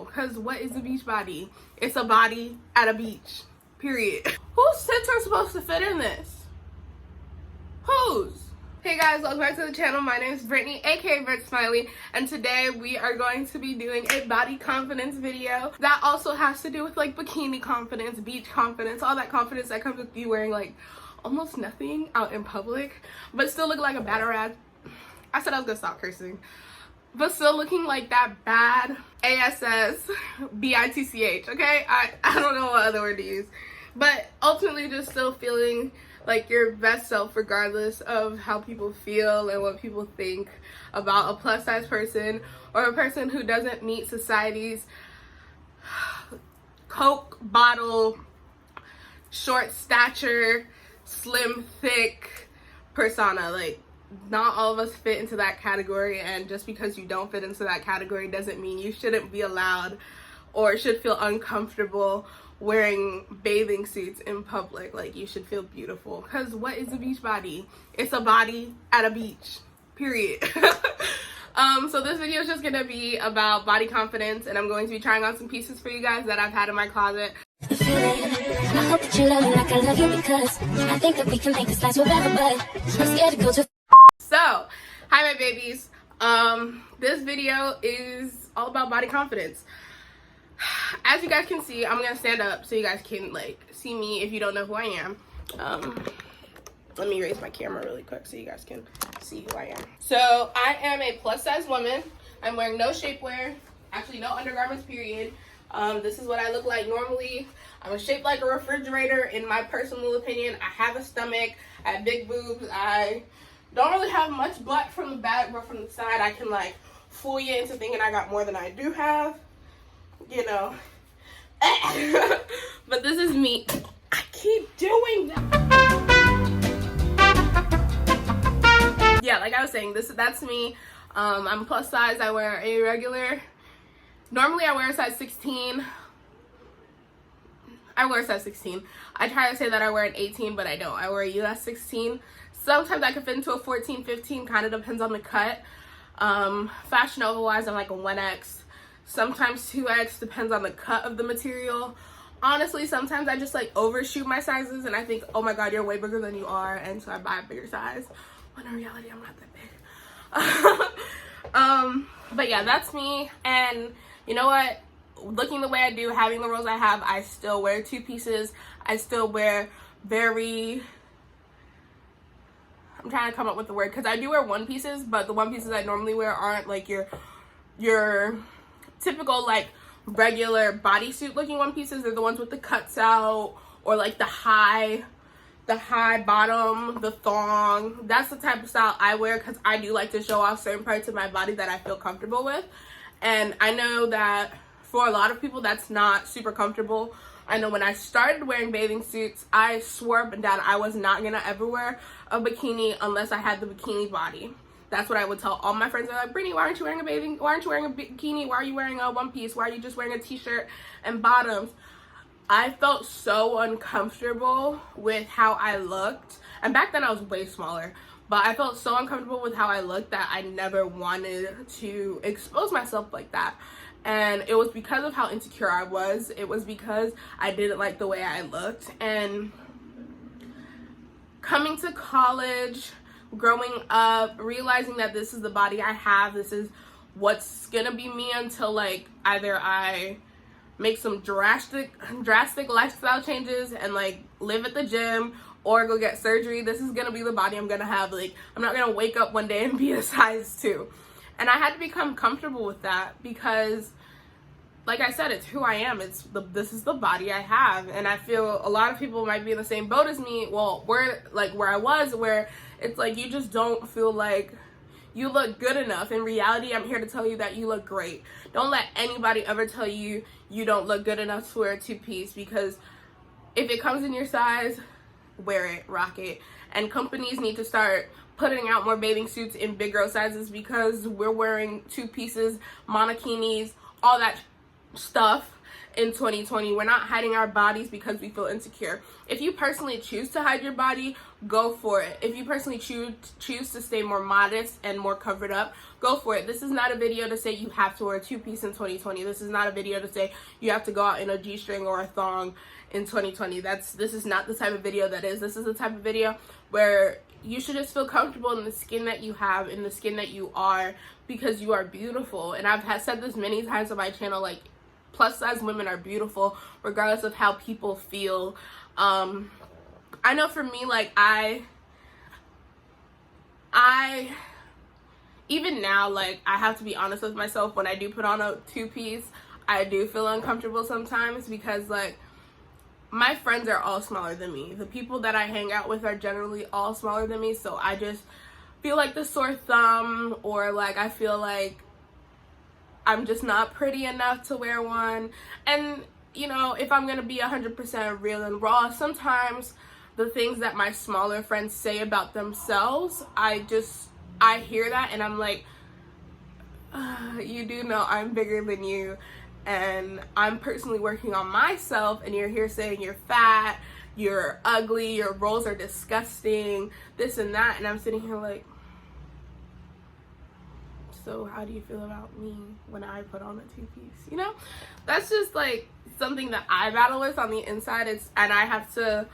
beautiful. Because what is a beach body? It's a body at a beach, period. Whose tits are supposed to fit in this? Whose? Hey guys, welcome back to the channel. My name is Brittany, aka BrittSmiley, and today we are going to be doing a body confidence video that also has to do with like bikini confidence, beach confidence, all that confidence that comes with you wearing like almost nothing out in public, but still look like a bad rat. I said I was gonna stop cursing, but still looking like that bad ASS BITCH. Okay, I don't know what other word to use, but ultimately just still feeling like your best self regardless of how people feel and what people think about a plus size person or a person who doesn't meet society's Coke bottle, short stature, slim, thick persona. Like, not all of us fit into that category, and just because you don't fit into that category doesn't mean you shouldn't be allowed or should feel uncomfortable wearing bathing suits in public. Like, you should feel beautiful, because what is a beach body? It's a body at a beach, period. So this video is just gonna be about body confidence, and I'm going to be trying on some pieces for you guys that I've had in my closet. I hope that you love me like I love you, because I think that we can make this last forever, but I'm scared to go too. So, hi my babies. This video is all about body confidence. As you guys can see, I'm gonna stand up so you guys can like see me if you don't know who I am. Let me raise my camera really quick so you guys can see who I am. So I am a plus size woman. I'm wearing no shapewear, actually no undergarments, period. This is what I look like normally. I'm shaped like a refrigerator in my personal opinion. I have a stomach, I have big boobs, I don't really have much butt from the back, but from the side I can like fool you into thinking I got more than I do have, you know. But this is me. I keep doing that. Yeah, like I was saying, that's me. I'm plus size. I wear a regular. Normally I wear a size 16. I wear a size 16. I try to say that I wear an 18, but I don't. I wear a US 16. Sometimes I can fit into a 14, 15. Kind of depends on the cut. Fashion Nova wise, I'm like a 1X. Sometimes 2X, depends on the cut of the material. Honestly, sometimes I just like overshoot my sizes and I think, oh my god, you're way bigger than you are, and so I buy a bigger size, when in reality I'm not that big. But yeah, that's me. And you know what, looking the way I do, having the rolls I have, I still wear two pieces. I still wear very, I'm trying to come up with the word, because I do wear one pieces, but the one pieces I normally wear aren't like your typical like regular bodysuit looking one pieces. They're the ones with the cuts out, or like the high bottom, the thong. That's the type of style I wear, because I do like to show off certain parts of my body that I feel comfortable with. And I know that for a lot of people that's not super comfortable. I know when I started wearing bathing suits, I swore up and down I was not gonna ever wear a bikini unless I had the bikini body. That's what I would tell all my friends. They're like, Brittany, why aren't you wearing a bikini? Why are you wearing a one piece? Why are you just wearing a t-shirt and bottoms? I felt so uncomfortable with how I looked. And back then I was way smaller, but I felt so uncomfortable with how I looked that I never wanted to expose myself like that. And it was because of how insecure I was. It was because I didn't like the way I looked. And coming to college, growing up, realizing that this is the body I have, this is what's gonna be me until like either I make some drastic lifestyle changes and like live at the gym or go get surgery. This is gonna be the body I'm gonna have. Like, I'm not gonna wake up one day and be a size 2. And I had to become comfortable with that, because like I said, it's who I am. This is the body I have. And I feel a lot of people might be in the same boat as me. Well, where I was, where it's like you just don't feel like you look good enough. In reality, I'm here to tell you that you look great. Don't let anybody ever tell you you don't look good enough to wear a two-piece, because if it comes in your size, wear it, rock it. And companies need to start putting out more bathing suits in big girl sizes, because we're wearing two pieces, monokinis, all that stuff, in 2020. We're not hiding our bodies because we feel insecure. If you personally choose to hide your body, go for it. If you personally choose to stay more modest and more covered up, go for it. This is not a video to say you have to wear a two-piece in 2020. This is not a video to say you have to go out in a G-string or a thong in 2020. This is not the type of video that is. This is the type of video where you should just feel comfortable in the skin that you have, in the skin that you are, because you are beautiful. And I've said this many times on my channel, like, plus size women are beautiful regardless of how people feel. I know for me, like, I even now, like, I have to be honest with myself. When I do put on a two-piece, I do feel uncomfortable sometimes because, like, my friends are all smaller than me. The people that I hang out with are generally all smaller than me, so I just feel like the sore thumb, or like I feel like I'm just not pretty enough to wear one. And, you know, if I'm gonna be 100% real and raw, sometimes the things that my smaller friends say about themselves, I hear that and I'm like, you do know I'm bigger than you, and I'm personally working on myself, and you're here saying you're fat, you're ugly, your rolls are disgusting, this and that, and I'm sitting here like, so how do you feel about me when I put on a two-piece? You know, that's just like something that I battle with on the inside. And I have to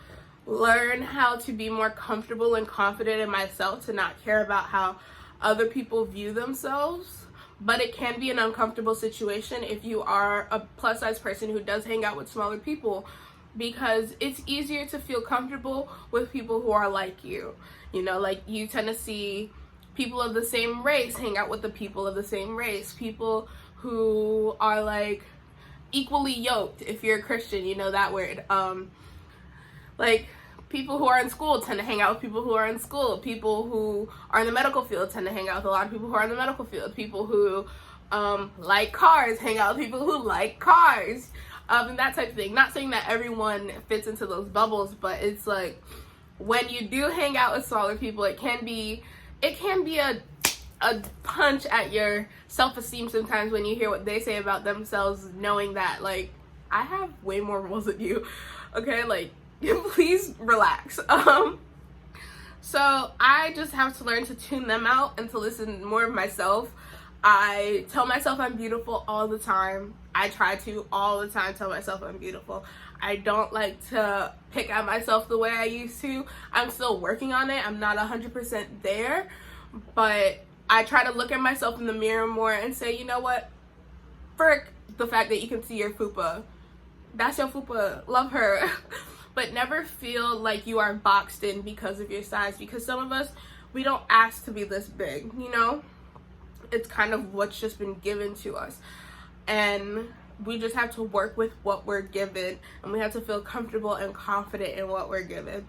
learn how to be more comfortable and confident in myself, to not care about how other people view themselves. But it can be an uncomfortable situation if you are a plus size person who does hang out with smaller people, because it's easier to feel comfortable with people who are like you. You know, like, you tend to see people of the same race hang out with the people of the same race, people who are like equally yoked. If you're a Christian, you know that word. Like, people who are in school tend to hang out with people who are in school. People who are in the medical field tend to hang out with a lot of people who are in the medical field. People who like cars hang out with people who like cars, and that type of thing. Not saying that everyone fits into those bubbles, but it's like, when you do hang out with smaller people, it can be a punch at your self-esteem sometimes when you hear what they say about themselves, knowing that, like, I have way more rolls than you, okay? Like, please relax. So I just have to learn to tune them out and to listen more of myself. I tell myself I'm beautiful all the time. I try to all the time tell myself I'm beautiful. I don't like to pick at myself the way I used to. I'm still working on it. I'm not 100% there, but I try to look at myself in the mirror more and say, you know what? Frick the fact that you can see your fupa. That's your fupa. Love her. But never feel like you are boxed in because of your size, because some of us, we don't ask to be this big, you know? It's kind of what's just been given to us. And we just have to work with what we're given, and we have to feel comfortable and confident in what we're given.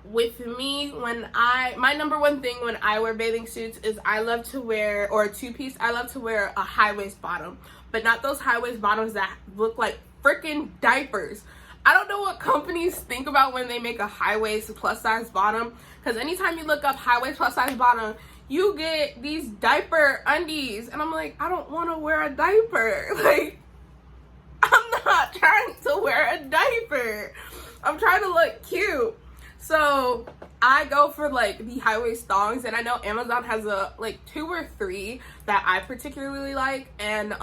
With me, my number one thing when I wear bathing suits is I love to wear, or a two-piece, I love to wear a high-waist bottom, but not those high-waist bottoms that look like freaking diapers. I don't know what companies think about when they make a high-waist plus-size bottom, because anytime you look up high-waist plus-size bottom, you get these diaper undies, and I'm like, I don't want to wear a diaper. Like, I'm not trying to wear a diaper. I'm trying to look cute. So I go for like the high-waist thongs, and I know Amazon has like 2 or 3 that I particularly like, and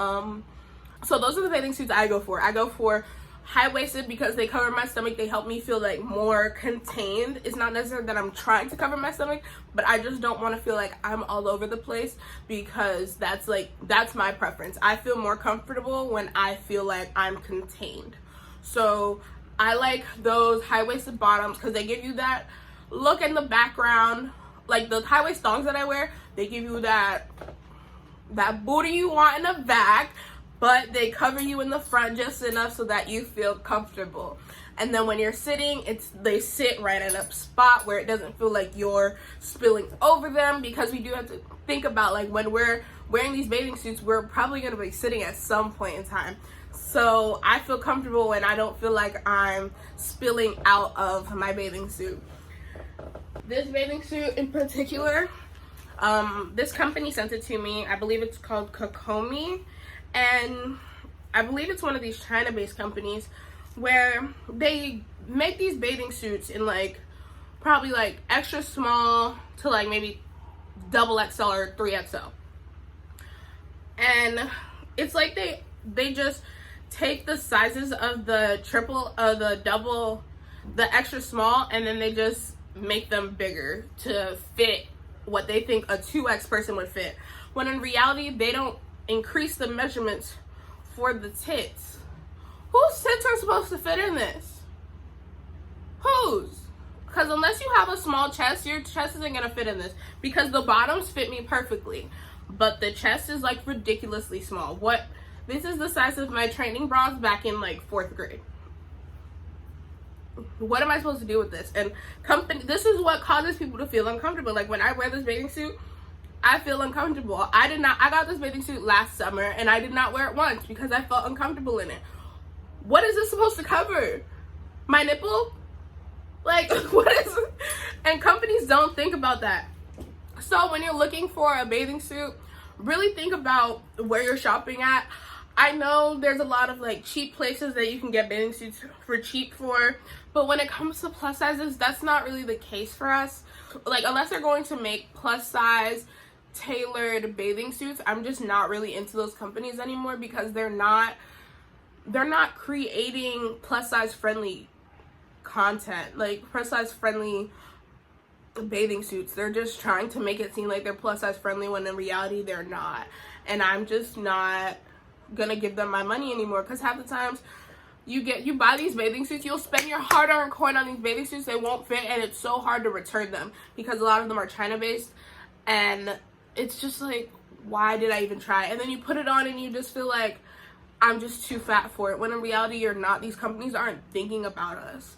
so those are the bathing suits I go for. I go for high-waisted because they cover my stomach. They help me feel like more contained. It's not necessarily that I'm trying to cover my stomach, but I just don't want to feel like I'm all over the place, because that's my preference. I feel more comfortable when I feel like I'm contained. So I like those high-waisted bottoms because they give you that look in the background. Like the high-waist thongs that I wear, they give you that booty you want in the back, but they cover you in the front just enough so that you feel comfortable. And then when you're sitting, they sit right in a spot where it doesn't feel like you're spilling over them, because we do have to think about, like, when we're wearing these bathing suits, we're probably going to be sitting at some point in time. So I feel comfortable when I don't feel like I'm spilling out of my bathing suit. This bathing suit in particular, this company sent it to me. I believe it's called Kokomi. And I believe it's one of these China-based companies where they make these bathing suits in like probably like extra small to like maybe double XL or 3XL. And it's like they just take the sizes of the double, the extra small, and then they just make them bigger to fit what they think a 2X person would fit. When in reality, they don't increase the measurements for the tits. Whose tits are supposed to fit in this? Whose? Because unless you have a small chest, your chest isn't going to fit in this. Because the bottoms fit me perfectly. But the chest is like ridiculously small. This is the size of my training bras back in like 4th grade. What am I supposed to do with this? And this is what causes people to feel uncomfortable. Like when I wear this bathing suit, I feel uncomfortable. I got this bathing suit last summer and I did not wear it once because I felt uncomfortable in it. What is this supposed to cover? My nipple? Like, what is it? And companies don't think about that. So when you're looking for a bathing suit, really think about where you're shopping at. I know there's a lot of like cheap places that you can get bathing suits for cheap for, but when it comes to plus sizes, that's not really the case for us. Like, unless they're going to make plus size tailored bathing suits, I'm just not really into those companies anymore because they're not creating plus size friendly content, like plus size friendly bathing suits. They're just trying to make it seem like they're plus size friendly when in reality they're not. And I'm just not gonna give them my money anymore, because half the times you buy these bathing suits, you'll spend your hard-earned coin on these bathing suits, they won't fit, and it's so hard to return them because a lot of them are China based, and it's just like, why did I even try? And then you put it on and you just feel like I'm just too fat for it, when in reality you're not. These companies aren't thinking about us.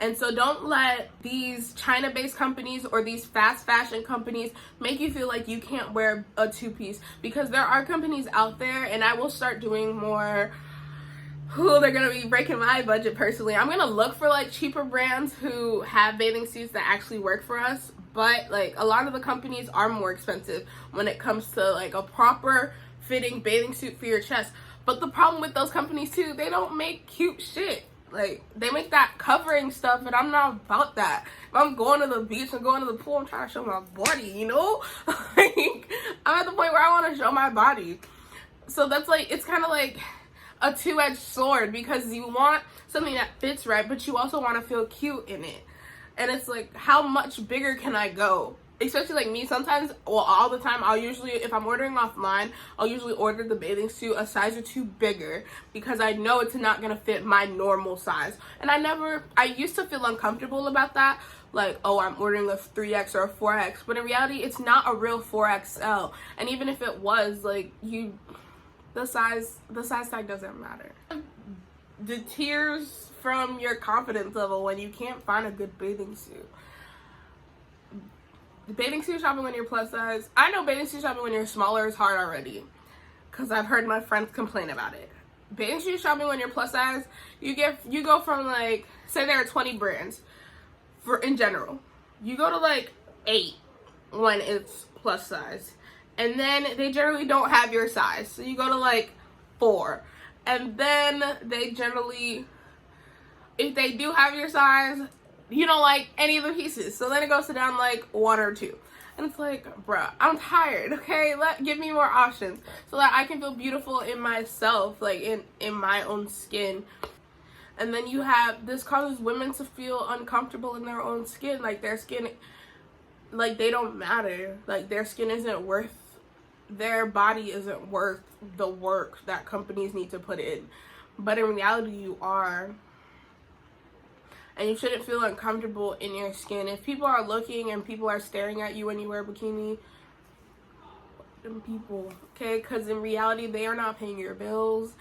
And so don't let these China-based companies or these fast fashion companies make you feel like you can't wear a two-piece, because there are companies out there, and I will start doing more. They're gonna be breaking my budget personally. I'm gonna look for like cheaper brands who have bathing suits that actually work for us, but like a lot of the companies are more expensive when it comes to like a proper fitting bathing suit for your chest. But the problem with those companies too, they don't make cute shit. Like, they make that covering stuff, and I'm not about that. If I'm going to the beach and going to the pool, I'm trying to show my body, you know? Like, I'm at the point where I want to show my body. So that's like, it's kind of like a two-edged sword, because you want something that fits right, but you also want to feel cute in it. And it's like, how much bigger can I go? Especially like me, sometimes, well, all the time, I'll usually, if I'm ordering offline, I'll usually order the bathing suit a size or two bigger, because I know it's not gonna fit my normal size. And I used to feel uncomfortable about that, like, oh, I'm ordering a 3X or a 4X, but in reality, it's not a real 4XL. And even if it was, like, the size tag doesn't matter. The tears from your confidence level when you can't find a good bathing suit. Bathing suit shopping when you're plus size. I know bathing suit shopping when you're smaller is hard already, because I've heard my friends complain about it. Bathing suit shopping when you're plus size, you go from like, say there are 20 brands in general. You go to like 8 when it's plus size, and then they generally don't have your size. So you go to like 4, and then they generally, if they do have your size, you don't like any of the pieces, so then it goes to down like 1 or 2, and it's like, bruh, I'm tired. Okay, give me more options so that I can feel beautiful in myself, like in my own skin. And then this causes women to feel uncomfortable in their own skin, like their skin, like they don't matter, like their skin isn't worth, their body isn't worth the work that companies need to put in. But in reality, you are. And you shouldn't feel uncomfortable in your skin. If people are looking and people are staring at you when you wear a bikini, them people, okay? Because in reality, they are not paying your bills.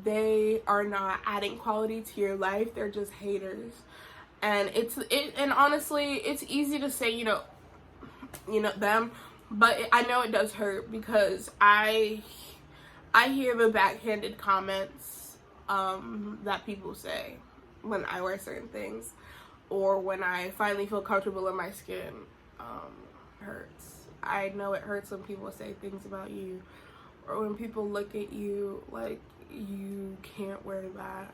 They are not adding quality to your life. They're just haters. And and honestly, it's easy to say, you know them, but I know it does hurt, because I hear the backhanded comments that people say when I wear certain things, or when I finally feel comfortable in my skin. Hurts. I know it hurts when people say things about you, or when people look at you like you can't wear that.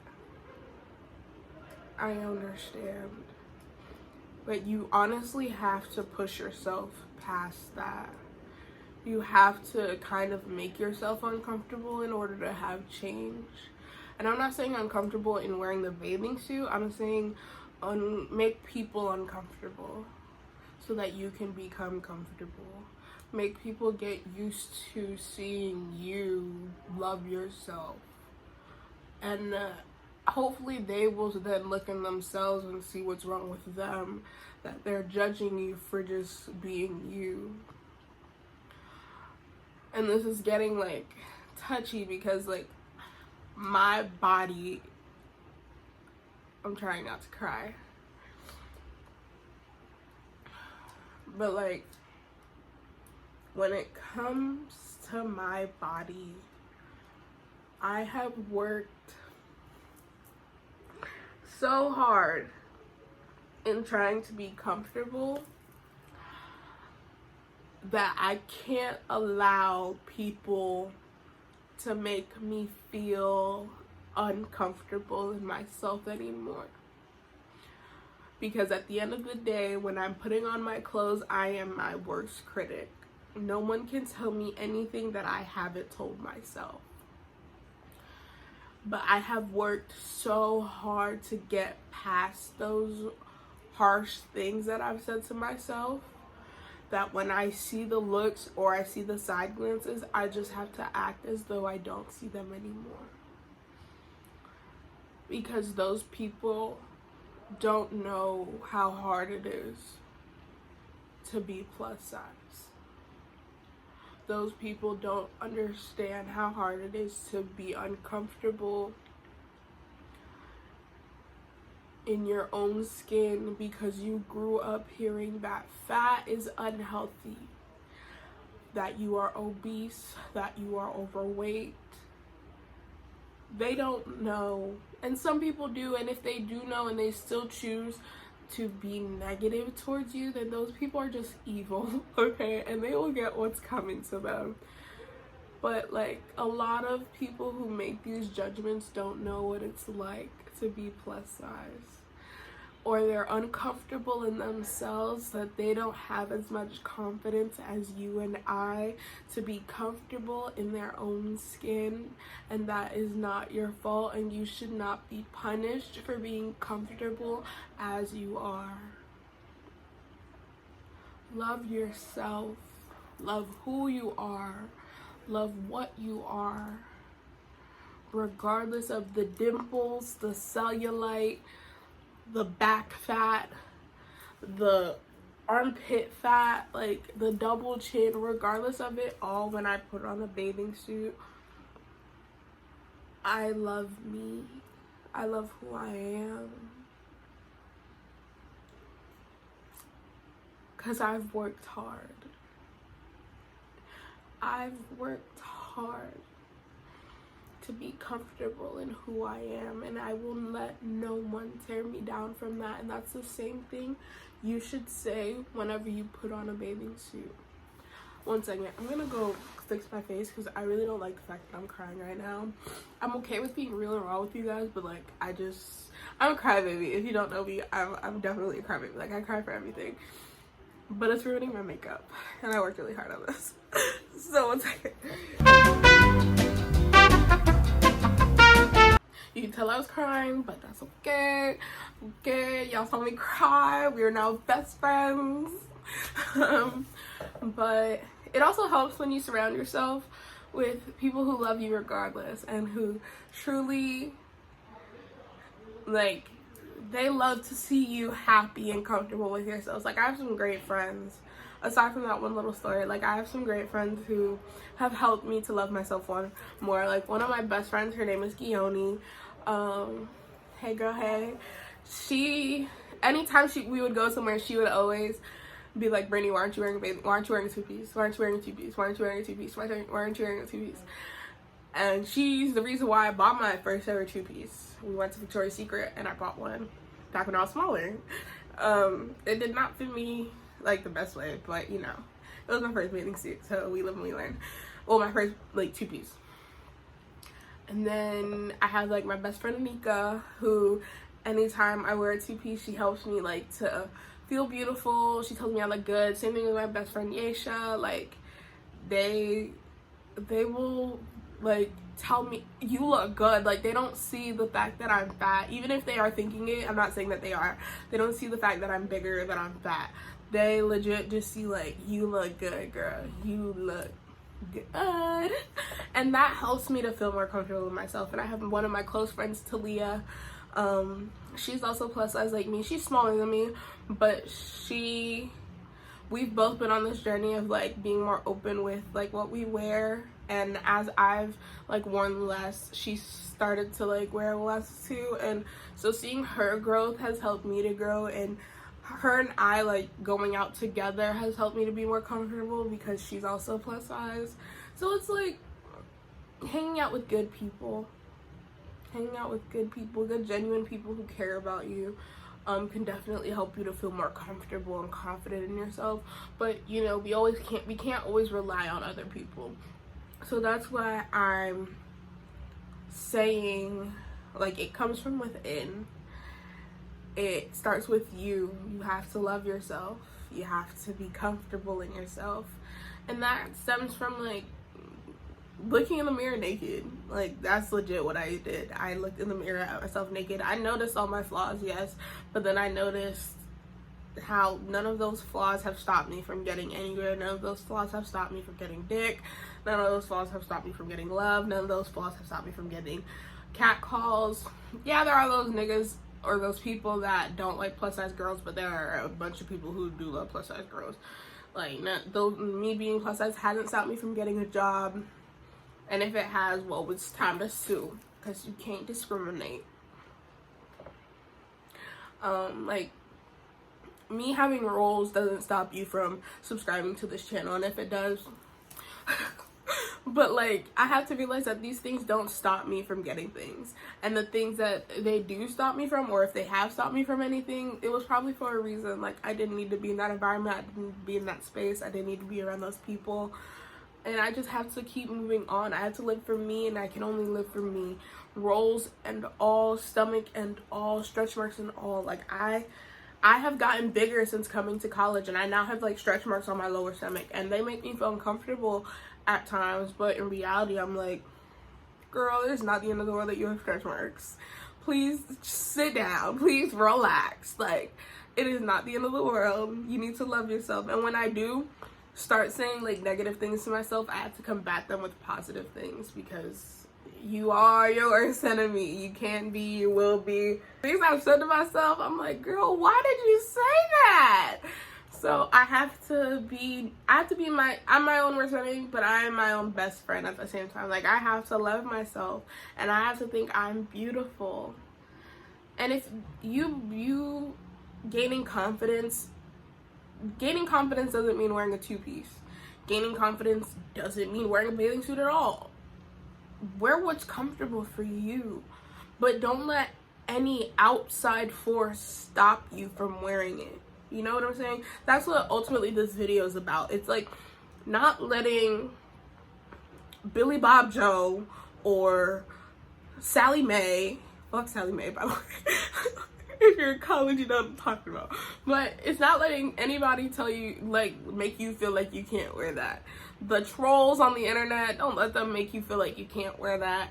I understand. But you honestly have to push yourself past that. You have to kind of make yourself uncomfortable in order to have change. And I'm not saying uncomfortable in wearing the bathing suit. I'm saying make people uncomfortable so that you can become comfortable. Make people get used to seeing you love yourself. And hopefully they will then look in themselves and see what's wrong with them, that they're judging you for just being you. And this is getting like touchy because like my body, I'm trying not to cry, but like when it comes to my body, I have worked so hard in trying to be comfortable that I can't allow people to make me feel uncomfortable in myself anymore. Because at the end of the day, when I'm putting on my clothes, I am my worst critic. No one can tell me anything that I haven't told myself. But I have worked so hard to get past those harsh things that I've said to myself, that when I see the looks or I see the side glances, I just have to act as though I don't see them anymore. Because those people don't know how hard it is to be plus size. Those people don't understand how hard it is to be uncomfortable in your own skin because you grew up hearing that fat is unhealthy, that you are obese, that you are overweight. They don't know, and some people do, and if they do know and they still choose to be negative towards you, then those people are just evil, okay? And they will get what's coming to them. But like a lot of people who make these judgments don't know what it's like to be plus size, or they're uncomfortable in themselves, that they don't have as much confidence as you and I to be comfortable in their own skin. And that is not your fault, and you should not be punished for being comfortable as you are. Love yourself. Love who you are. Love what you are. Regardless of the dimples, the cellulite, the back fat, the armpit fat, like the double chin, regardless of it all, when I put on a bathing suit, I love me. I love who I am. Because I've worked hard. I've worked hard to be comfortable in who I am, and I will let no one tear me down from that. And that's the same thing you should say whenever you put on a bathing suit. One second, I'm gonna go fix my face because I really don't like the fact that I'm crying right now. I'm okay with being real and raw with you guys, but like I'm a crybaby. If you don't know me, I'm definitely a crybaby. Like I cry for everything, but it's ruining my makeup, and I worked really hard on this. So one second. You can tell I was crying, but that's okay. Okay, y'all saw me cry. We are now best friends. But it also helps when you surround yourself with people who love you regardless, and who truly, like, they love to see you happy and comfortable with yourselves. Like, I have some great friends. Aside from that one little story, like, I have some great friends who have helped me to love myself more. Like, one of my best friends, her name is Gioni. Hey girl, hey. Anytime we would go somewhere, she would always be like, Brittany, why aren't you wearing a two-piece? Why aren't you wearing a two-piece? Why aren't you wearing a two-piece? Why aren't you wearing a two-piece? And she's the reason why I bought my first ever two-piece. We went to Victoria's Secret and I bought one back when I was smaller. It did not fit me like the best way, but you know, it was my first bathing suit, so we live and we learn. Well, my first like two-piece. And then I have like my best friend Anika, who anytime I wear a two-piece, she helps me like to feel beautiful. She tells me I look good. Same thing with my best friend Yesha. Like they will like tell me you look good. Like they don't see the fact that I'm fat, even if they are thinking it. I'm not saying that they are. They don't see the fact that I'm bigger, that I'm fat. They legit just see like, you look good, girl, you look good. And that helps me to feel more comfortable with myself. And I have one of my close friends, Talia. She's also plus size like me. She's smaller than me, but we've both been on this journey of like being more open with like what we wear. And as I've like worn less, she started to like wear less too. And so seeing her growth has helped me to grow, and her and I like going out together has helped me to be more comfortable because she's also plus size. So it's like hanging out with good people, good genuine people who care about you, can definitely help you to feel more comfortable and confident in yourself. But you know, we can't always rely on other people. So that's why I'm saying like it comes from within. It starts with you. You have to love yourself. You have to be comfortable in yourself. And that stems from like looking in the mirror naked. Like that's legit what I did. I looked in the mirror at myself naked. I noticed all my flaws, yes, but then I noticed how none of those flaws have stopped me from getting anywhere. None of those flaws have stopped me from getting dick. None of those flaws have stopped me from getting love. None of those flaws have stopped me from getting cat calls. Yeah, there are those niggas or those people that don't like plus size girls, but there are a bunch of people who do love plus size girls. Like, me being plus size hasn't stopped me from getting a job. And if it has, well, it's time to sue, because you can't discriminate. Like, me having roles doesn't stop you from subscribing to this channel, and if it does, but like, I have to realize that these things don't stop me from getting things, and the things that they do stop me from, or if they have stopped me from anything, it was probably for a reason. Like, I didn't need to be in that environment, I didn't need to be in that space, I didn't need to be around those people, and I just have to keep moving on. I have to live for me, and I can only live for me. Rolls and all, stomach and all, stretch marks and all. Like, I have gotten bigger since coming to college, and I now have like stretch marks on my lower stomach, and they make me feel uncomfortable at times, but in reality I'm like, girl, it's not the end of the world that you have stretch marks. Please sit down, please relax. Like, it is not the end of the world. You need to love yourself. And when I do start saying like negative things to myself, I have to combat them with positive things, because you are your worst enemy. You can be, you will be. Things I've said to myself, I'm like, girl, why did you say that? So I'm my own worst enemy, but I am my own best friend at the same time. Like, I have to love myself, and I have to think I'm beautiful. And if you gaining confidence doesn't mean wearing a two-piece. Gaining confidence doesn't mean wearing a bathing suit at all. Wear what's comfortable for you, but don't let any outside force stop you from wearing it. You know what I'm saying? That's what ultimately this video is about. It's like not letting Billy Bob Joe or Sally Mae, fuck Sally Mae, by the way. If you're in college, you know what I'm talking about. But it's not letting anybody tell you, like, make you feel like you can't wear that. The trolls on the internet, don't let them make you feel like you can't wear that.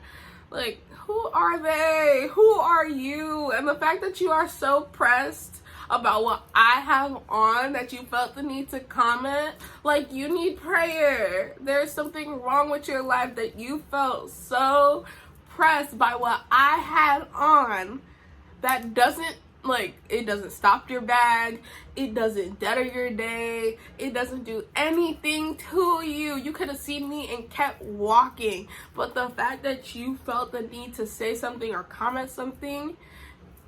Like, who are they? Who are you? And the fact that you are so pressed about what I have on that you felt the need to comment, like, you need prayer. There's something wrong with your life that you felt so pressed by what I had on. That doesn't, like, it doesn't stop your bag, it doesn't deader your day, it doesn't do anything to you. You could have seen me and kept walking, but the fact that you felt the need to say something or comment something,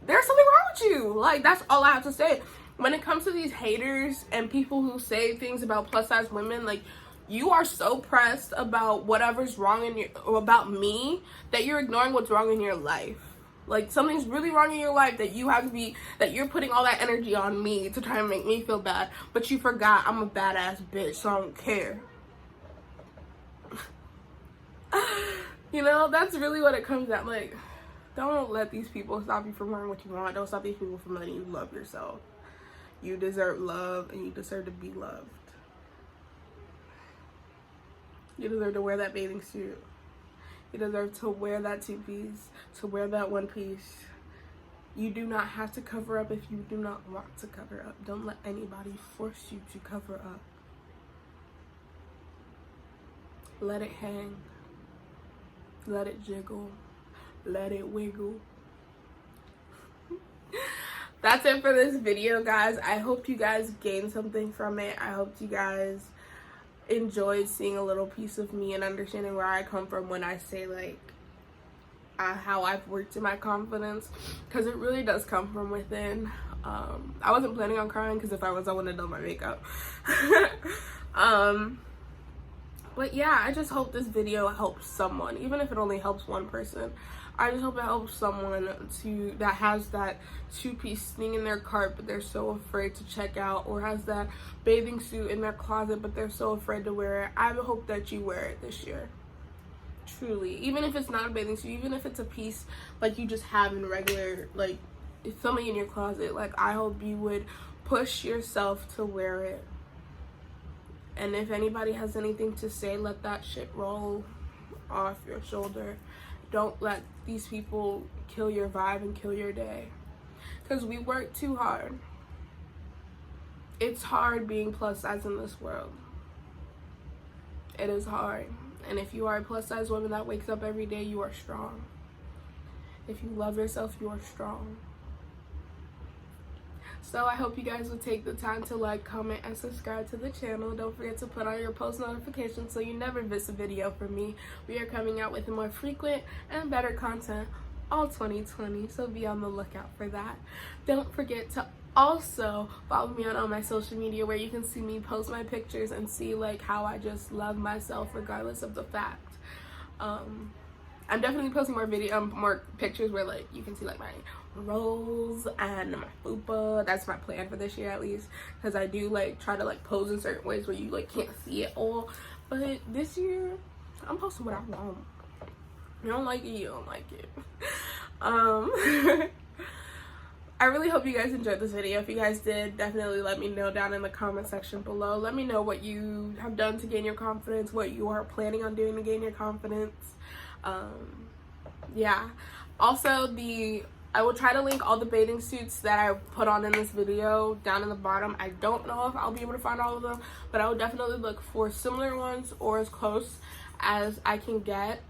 there's something wrong with you. Like, that's all I have to say. When it comes to these haters and people who say things about plus size women, like, you are so pressed about whatever's wrong about me, that you're ignoring what's wrong in your life. Like, something's really wrong in your life that you're putting all that energy on me to try and make me feel bad, but you forgot I'm a badass bitch, so I don't care. You know, that's really what it comes down. Like, don't let these people stop you from wearing what you want. Don't stop these people from letting you love yourself. You deserve love, and you deserve to be loved. You deserve to wear that bathing suit. You deserve to wear that two-piece, to wear that one-piece. You do not have to cover up if you do not want to cover up. Don't let anybody force you to cover up. Let it hang. Let it jiggle. Let it wiggle. That's it for this video, guys. I hope you guys gained something from it. I hope you guys enjoyed seeing a little piece of me and understanding where I come from when I say, like, how I've worked in my confidence, because it really does come from within. I wasn't planning on crying, because if I was, I wouldn't have done my makeup. But yeah, I just hope this video helps someone, even if it only helps one person. I just hope it helps someone that has that two-piece thing in their cart, but they're so afraid to check out, or has that bathing suit in their closet, but they're so afraid to wear it. I hope that you wear it this year. Truly. Even if it's not a bathing suit, even if it's a piece like you just have in regular, like, it's something in your closet, like, I hope you would push yourself to wear it. And if anybody has anything to say, let that shit roll off your shoulder. Don't let these people kill your vibe and kill your day. Because we work too hard. It's hard being plus size in this world. It is hard. And if you are a plus size woman that wakes up every day, you are strong. If you love yourself, you are strong. So I hope you guys will take the time to like, comment, and subscribe to the channel. Don't forget to put on your post notifications so you never miss a video from me. We are coming out with more frequent and better content all 2020, so be on the lookout for that. Don't forget to also follow me on all my social media, where you can see me post my pictures and see like how I just love myself regardless of the fact. I'm definitely posting more pictures where like you can see like my rolls and my fupa. That's my plan for this year, at least, because I do like try to like pose in certain ways where you like can't see it all. But this year I'm posting what I want. You don't like it, you don't like it. I really hope you guys enjoyed this video. If you guys did, definitely let me know down in the comment section below. Let me know what you have done to gain your confidence, what you are planning on doing to gain your confidence. Yeah, also I will try to link all the bathing suits that I put on in this video down in the bottom. I don't know if I'll be able to find all of them, but I will definitely look for similar ones or as close as I can get.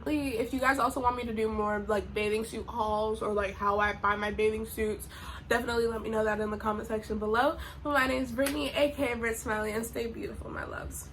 If you guys also want me to do more like bathing suit hauls, or like how I buy my bathing suits, definitely let me know that in the comment section below. But my name is Brittany, aka BrittSmiley, and stay beautiful, my loves.